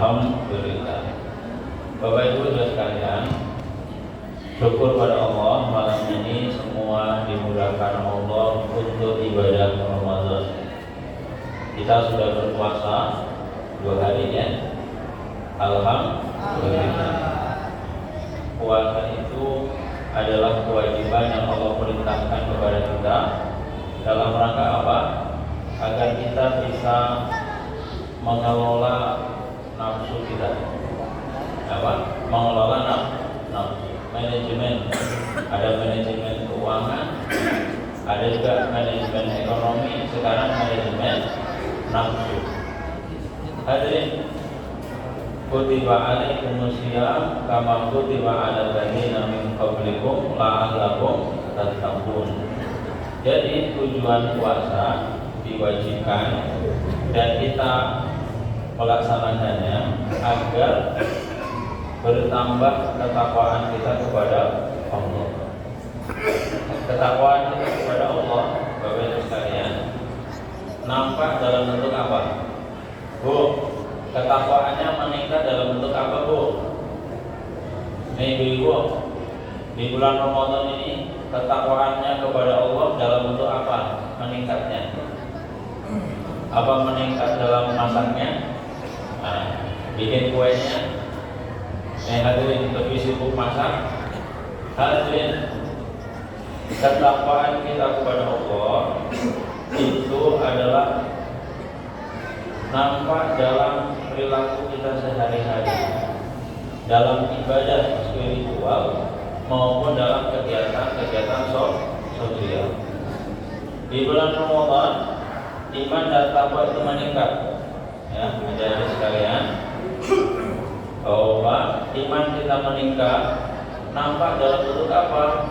Alhamdulillah. Bapak Ibu sekalian, syukur pada Allah malam ini semua dimudahkan Allah untuk ibadah Ramadan. Kita sudah berpuasa 2 hari ya. Alhamdulillah. Puasa itu adalah kewajiban yang Allah perintahkan kepada kita dalam rangka apa? Agar kita bisa mengelola nafsu kita. Apa? Mengelola nafsu. Manajemen. Ada manajemen keuangan, ada juga manajemen ekonomi, sekarang manajemen nafsu. Hadirin, kutiba alaikumus syiyam kama kutiba alal ladzina min qablikum la'allakum tattaqun. Jadi tujuan puasa diwajibkan dan kita melaksanakannya agar bertambah ketakwaan kita kepada Allah. Ketakwaan kita kepada Allah, Bapak Ibu sekalian, nampak dalam bentuk apa? Bu, ketakwaannya meningkat dalam bentuk apa, Bu? Nih Bu, di bulan Ramadan ini ketakwaannya kepada Allah dalam bentuk apa meningkatnya? Apa meningkat dalam masaknya? Nah, bikin kuenya. Hadirin lebih sibuk masak. Hadirin, ketakwaan kita kepada Allah itu adalah nampak dalam perilaku kita sehari-hari, dalam ibadah spiritual maupun dalam kegiatan-kegiatan sosial. Di bulan Ramadan, iman dan takwa itu meningkat. Ya, adik-adik sekalian, bahwa iman kita meningkat nampak dalam bentuk apa?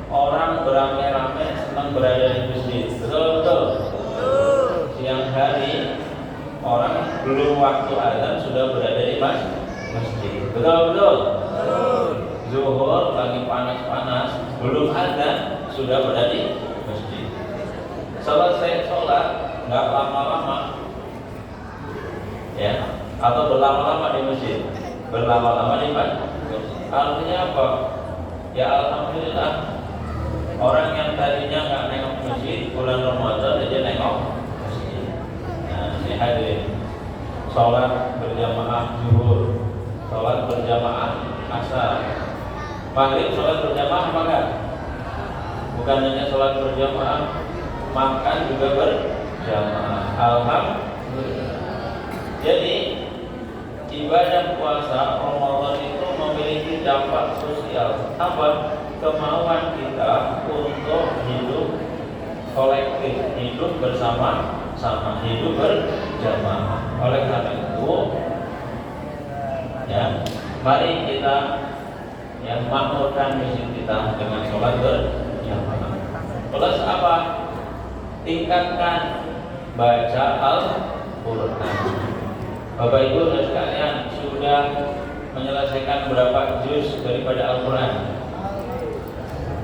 Orang beramai-ramai senang berada di masjid. Betul. Siang hari orang belum waktu azan sudah berada di masjid. Betul. Zuhur lagi panas-panas, belum azan sudah berada di masjid. Selesai sholat nggak lama-lama, ya, atau berlama-lama di masjid, berlama-lama di masjid. Artinya apa? Ya alhamdulillah, orang yang tadinya nggak nengok masjid bulan Ramadan aja nengok masjid. Nah, ini hadirin, sholat berjamaah zuhur, sholat berjamaah asar, maghrib sholat berjamaah apa enggak? Bukan hanya sholat berjamaah, makan juga berjamaah. Alhamdulillah. Jadi ibadah puasa Ramadan itu memiliki dampak sosial. Apa? Kemauan kita untuk hidup kolektif, hidup bersama-sama, hidup berjamaah. Oleh karena itu, ya, mari kita yang makmurkan masjid kita dengan sholat berjamaah. Plus apa? Tingkatkan baca Al-Quran. Bapak Ibu dan sekalian, sudah menyelesaikan berapa juz daripada Al-Quran?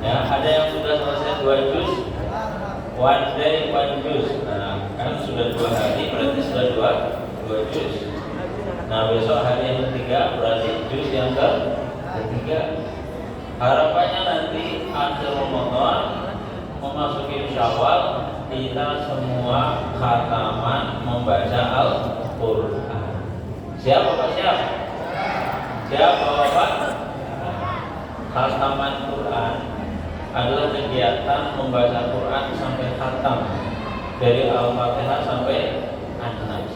Ya, ada yang sudah selesai 2 juz, one day 1 juz. Nah, kan sudah 2 hari, berarti sudah 2 juz. Nah, besok hari yang ketiga berarti juz yang ketiga. Harapannya nanti akhir Ramadan memasuki Syawal, kita semua khataman membaca Al-Quran. Siapa Pak? Siapa Bapak? Khataman Quran adalah kegiatan membaca Quran sampai khatam, dari Al-Fatihah sampai An-Nas.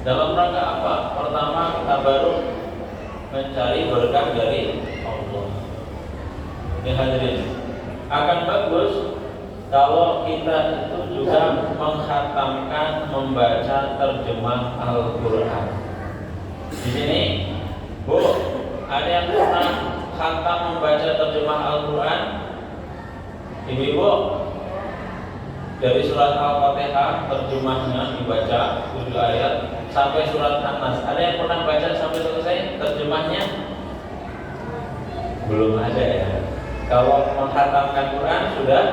Dalam rangka apa? Pertama, kita baru mencari berkah dari Allah. Ini hadirin, akan bagus kalau kita itu juga menghatamkan membaca terjemah Al-Quran. Di sini, Bu, ada yang pernah khatam membaca terjemah Al-Quran? Ibu-ibu, dari surat Al-Fatihah terjemahnya dibaca 7 ayat sampai surat An-Nas. Ada yang pernah baca sampai selesai terjemahnya? Belum ada ya. Kalau menghatamkan Quran sudah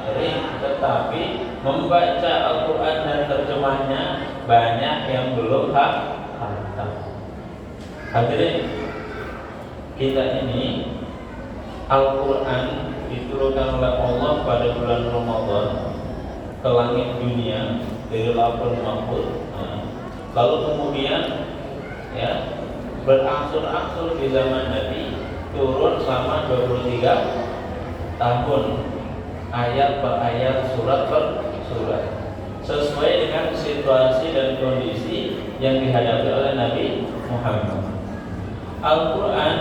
sering, tetapi membaca Al-Quran dan terjemahnya banyak yang belum hafal. Hadirin, kita ini Al-Quran diturunkan oleh Allah pada bulan Ramadan ke langit dunia dari Lauhul Mahfuz. Lalu kemudian ya berangsur-angsur di zaman Nabi turun selama 23 tahun, ayat per ayat, surat per surat, sesuai dengan situasi dan kondisi yang dihadapi oleh Nabi Muhammad. Al-Quran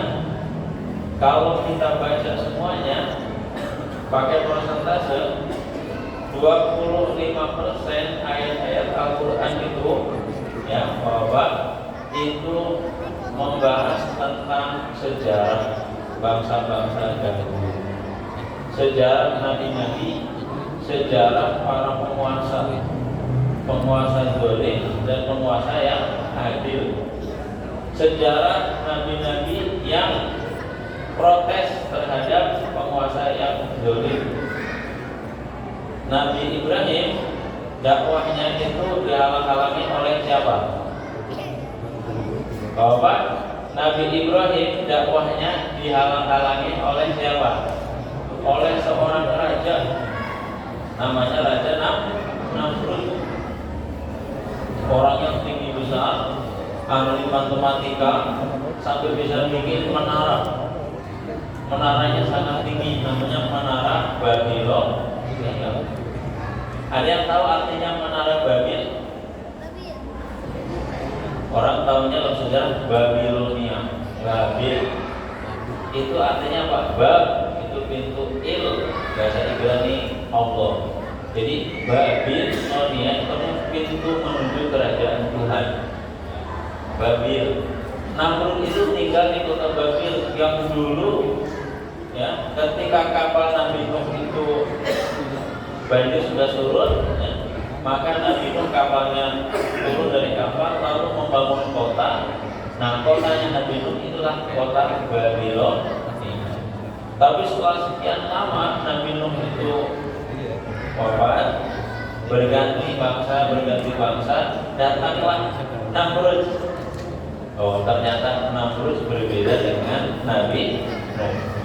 kalau kita baca semuanya pakai persentase 25% ayat-ayat Al-Quran itu ya Bapak itu membahas tentang sejarah bangsa-bangsa dahulu, sejarah nabi-nabi, sejarah para penguasa zalim dan penguasa yang adil, sejarah nabi-nabi yang protes terhadap penguasa yang zalim. Nabi Ibrahim dakwahnya itu dihalang-halangi oleh siapa? Bapak, Nabi Ibrahim dakwahnya dihalang-halangi oleh siapa? Oleh seorang raja, namanya Raja Namrud. Orang yang tinggi besar, ahli matematika, sampai bisa bikin menara. Menaranya sangat tinggi, namanya Menara Babylon. Ada yang tahu artinya Menara Babil? Orang tahunya dalam sejarah Babilonia. Babil itu artinya apa? Bab itu pintu, il bahasa Ibrani Allah. Jadi Babilonia itu pintu menuju kerajaan Tuhan. Babil. Namrud itu tinggal di kota Babil yang dulu ya, ketika kapal Nabi Nuh itu banjir sudah surut ya, maka Nabi Nuh kapalnya turun dari kapal lalu membangun kota. Nah, kotanya Nabi Nuh itulah kota Babylon. Tapi setelah sekian lama Nabi Nuh itu wafat, berganti bangsa, datanglah Namrud. Oh, ternyata Namrud berbeda dengan Nabi Nuh.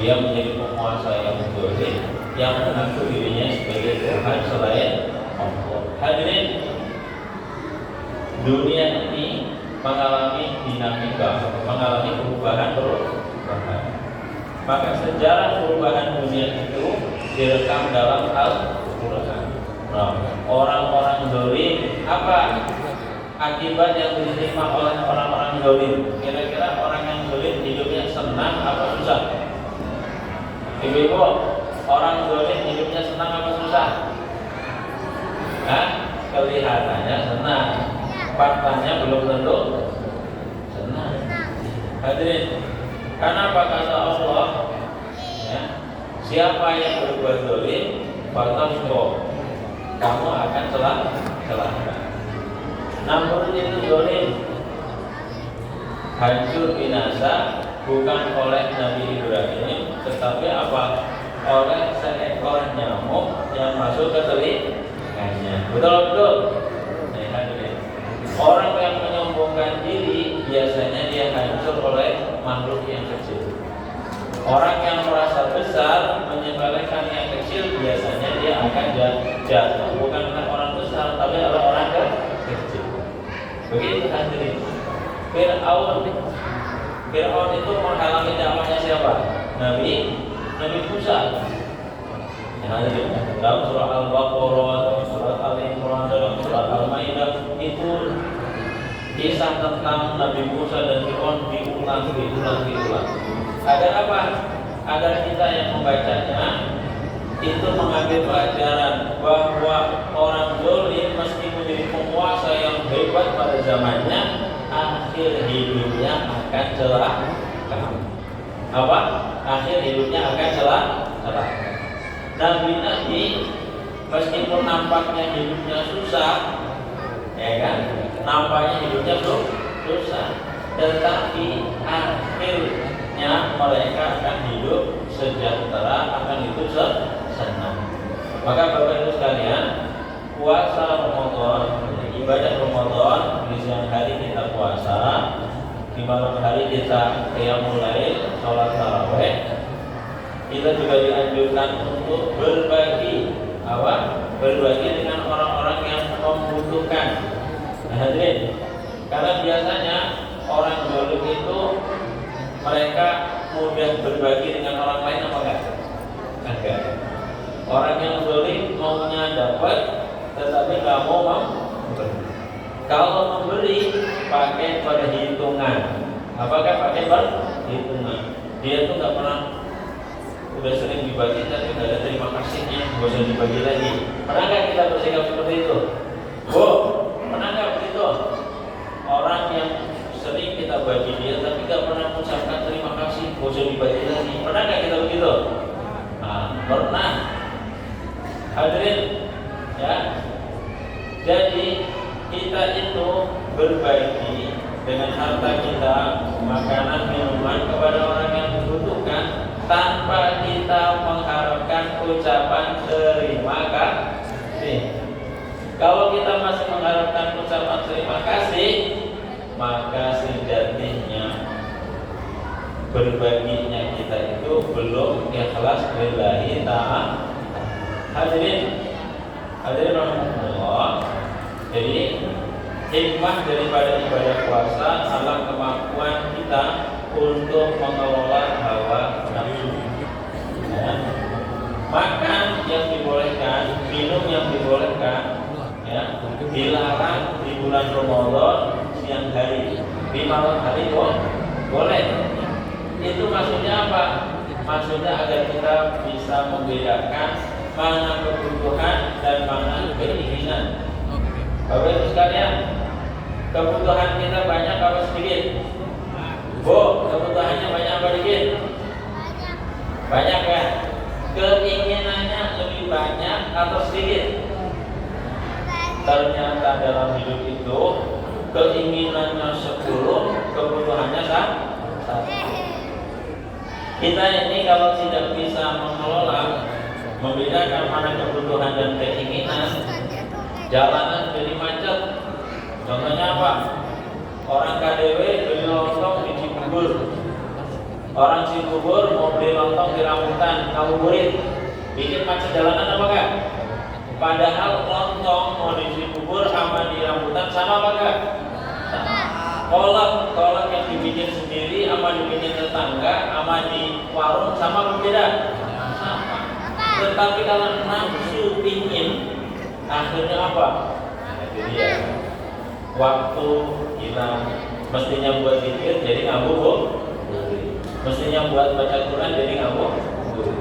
Dia menjadi penguasa yang zalim, yang mengaku dirinya sebagai Tuhan selain Allah. Hadirin, dunia ini mengalami dinamika, mengalami perubahan terus. Maka sejarah perubahan dunia itu direkam dalam Al-Quran. Nah, orang-orang zalim apa akibat yang diterima oleh orang-orang zalim? Kira-kira orang yang zalim hidupnya senang apa susah? Ibu-ibu, orang zalim hidupnya senang apa susah? Nah, kelihatannya senang, faktanya belum tentu senang. Hadirin, karena apa kata Allah? Ya, siapa yang berbuat zalim, fatasqo, kamu akan celaka. Namrud itu zalim, hancur binasa bukan oleh Nabi Ibrahim, tetapi apa? Oleh seekor nyamuk yang masuk ke telinganya. Betul. Orang yang menyombongkan diri biasanya dia hancur oleh makhluk yang kecil. Orang yang merasa besar menyepelekan yang kecil biasanya dia akan jatuh bukan oleh orang besar tapi oleh orang kecil. Begitu hadirin. Fir'aun itu menghalangi dakwahnya siapa? Nabi Musa. Dalam surah Al-Baqarah, dalam surah Al-Imran, dalam surah Al-Maidah itu kisah tentang Nabi Musa dan Fir'aun diulang. Ada apa? Agar kita yang membacanya itu mengambil pelajaran bahwa orang zalim meski menjadi penguasa yang hebat pada zamannya, akhir hidupnya akan celaka. Apa? Akhir hidupnya akan celaka. Nabi-nabi meskipun nampaknya hidupnya susah, ya kan? Nampaknya hidupnya susah, tetapi akhirnya mereka akan hidup sejahtera, akan hidup senang. Maka Bapak Ibu sekalian, puasa Ramadan, ibadah Ramadan, di siang hari kita puasa, di malam hari kita qiyamul lail, sholat tarawih. Kita juga dianjurkan untuk berbagi berbagi dengan orang-orang yang membutuhkan. Nah, hadirin, karena biasanya orang zalim itu mereka mudah berbagi dengan orang lain apa enggak? Enggak. Orang yang zalim maunya dapat tetapi nggak mau memberi. Kalau memberi pakai perhitungan. Apakah pakai perhitungan? Dia tuh nggak pernah, udah sering dibagi tapi nggak ada terima kasihnya, nggak usah dibagi lagi. Pernah nggak kita bersikap seperti itu? Bu, pernah nggak begitu? Orang yang sering kita bagi dia tapi nggak pernah mengucapkan terima kasih, nggak usah dibagi lagi. Pernah nggak kita begitu? Nah, pernah. Hadirin, ya. Jadi kita itu berbagi dengan harta kita, makanan, minuman kepada orang yang membutuhkan, tanpa kita mengharapkan ucapan terima kasih. Kalau kita masih mengharapkan ucapan terima kasih, maka sejatinya berbaginya kita itu belum ikhlas lillahi ta'ala. Hadirin rahmatullah. Jadi hikmah daripada ibadah puasa adalah kemampuan kita untuk mengelola hawa nafsu. Ya. Makan yang dibolehkan, minum yang dibolehkan, ya, dilarang di bulan Ramadan siang hari, di malam hari boleh. Itu maksudnya apa? Maksudnya agar kita bisa membedakan mana kebutuhan dan mana keinginan. Bapak Ibu sekalian, kebutuhan kita banyak apa sedikit? Bu, kebutuhannya banyak apa sedikit? Banyak kan? Keinginannya lebih banyak atau sedikit? Ternyata dalam hidup itu keinginannya 10, kebutuhannya 1. Kita ini kalau tidak bisa mengelola, membedakan mana kebutuhan dan keinginan, jalanan jadi macet. Contohnya apa? Orang KDW beli lontong di Cibubur, orang Cibubur mau beli lontong di Rambutan, ngabuburit, bikin macet jalanan apa enggak? Padahal lontong mau di Cibubur sama di Rambutan sama apa enggak? Kolak yang dibikin sendiri sama dibikin tetangga sama di warung sama berbeda? Sama. Tetapi kalau nafsu pingin, akhirnya apa? Itu dia. Waktu kita mestinya buat zikir jadi ngabuburit, mestinya buat baca Quran jadi ngabuburit.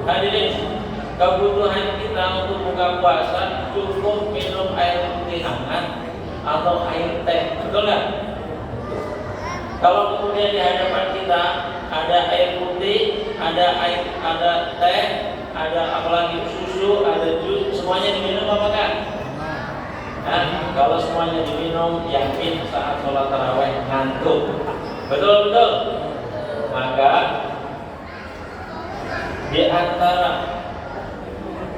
Hadirin, kebutuhan kita untuk buka puasa cukup minum air putih hangat atau air teh, betul nggak? Kalau kemudian di hadapan kita ada air putih, ada teh, ada apalagi susu, ada jus, semuanya diminum apa enggak? Nah, kalau semuanya diminum, yakin saat sholat tarawih ngantuk. Betul. Maka di antara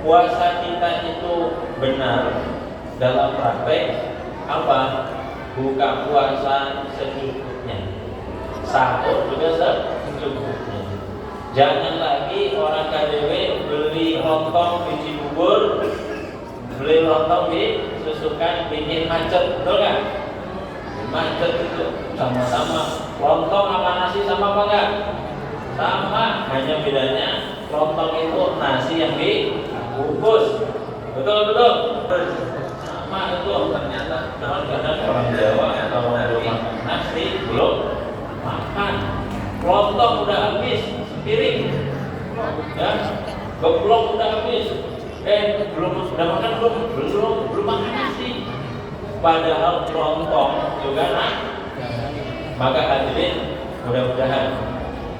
puasa kita itu benar dalam praktek apa? Buka puasa secukupnya, sahur juga secukupnya. Jangan lagi orang KDW beli lontong di Cibubur, beli lontong disusukan bikin macet, betul nggak? Macet itu sama-sama lontong sama nasi sama apa enggak? Sama, hanya bedanya lontong itu nasi yang dibungkus, betul. Sama itu ternyata. Kadang orang Jawa kalau belum makan nasi belum makan, lontong udah habis piring, ya, geblok udah habis. Belum sudah makan belum makan nasi. Padahal lontong juga Maka hadirin, mudah-mudahan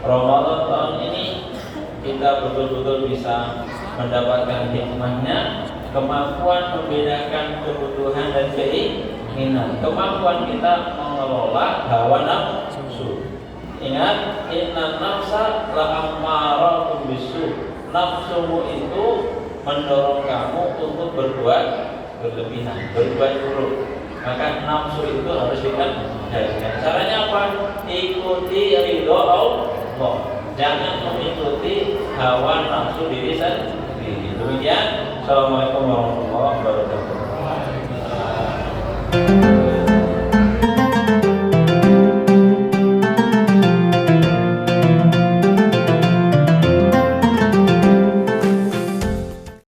Ramadan tahun ini kita betul-betul bisa mendapatkan hikmahnya, kemampuan membedakan kebutuhan dan keinginan, kemampuan kita mengelola hawa nafsu. Ingat, inna nafsa la'ammaratun bisu. Nafsumu itu mendorong kamu untuk berbuat berlebihan, berbuat buruk. Maka nafsu itu harus dikendalikan. Caranya apa? Ikuti ridho Allah. Jangan mengikuti hawa nafsu diri sendiri. Demikian. Assalamualaikum warahmatullahi wabarakatuh.